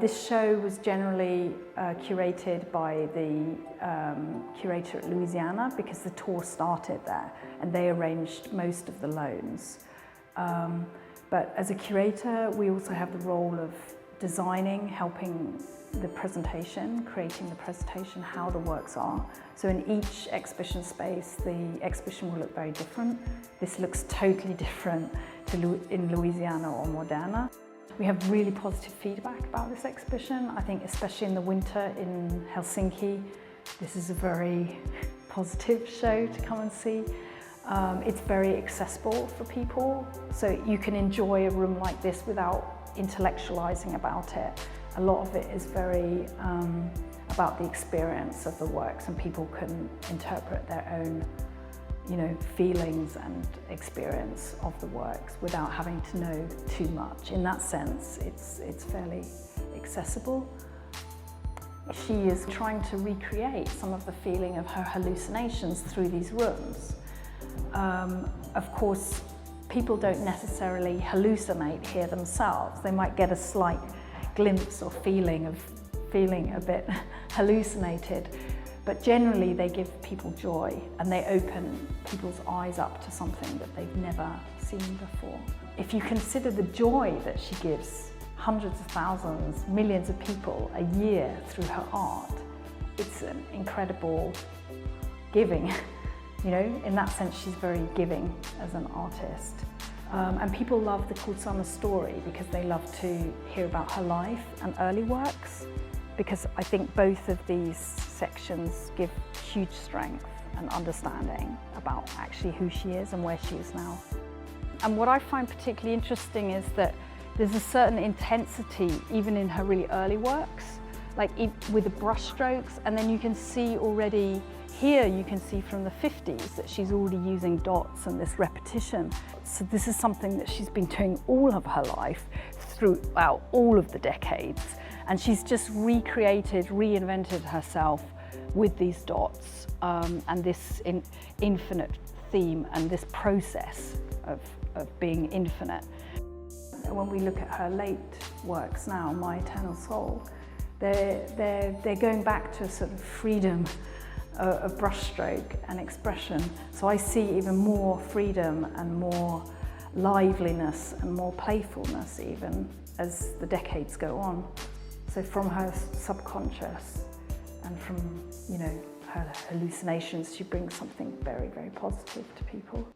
This show was generally curated by the curator at Louisiana because the tour started there and they arranged most of the loans. But as a curator, we also have the role of designing, helping the presentation, creating the presentation, how the works are. So in each exhibition space, the exhibition will look very different. This looks totally different in Louisiana or Moderna. We have really positive feedback about this exhibition. I think especially in the winter in Helsinki, this is a very positive show to come and see. It's very accessible for people, so you can enjoy a room like this without intellectualizing about it. A lot of it is very about the experience of the works, and people can interpret their own feelings and experience of the works without having to know too much. In that sense, it's fairly accessible. She is trying to recreate some of the feeling of her hallucinations through these rooms. Of course, people don't necessarily hallucinate here themselves. They might get a slight glimpse or feeling of feeling a bit hallucinated. But generally they give people joy and they open people's eyes up to something that they've never seen before. If you consider the joy that she gives hundreds of thousands, millions of people a year through her art, it's an incredible giving. In that sense, she's very giving as an artist. And people love the Kurzama story because they love to hear about her life and early works, because I think both of these sections give huge strength and understanding about actually who she is and where she is now. And what I find particularly interesting is that there's a certain intensity even in her really early works, like with the brush strokes, and then you can see already here, you can see from the 50s that she's already using dots and this repetition. So this is something that she's been doing all of her life throughout all of the decades. And she's just recreated, reinvented herself with these dots and this infinite theme and this process of being infinite. When we look at her late works now, My Eternal Soul, they're going back to a sort of freedom of brushstroke and expression. So I see even more freedom and more liveliness and more playfulness even as the decades go on. So from her subconscious and from, her hallucinations, she brings something very, very positive to people.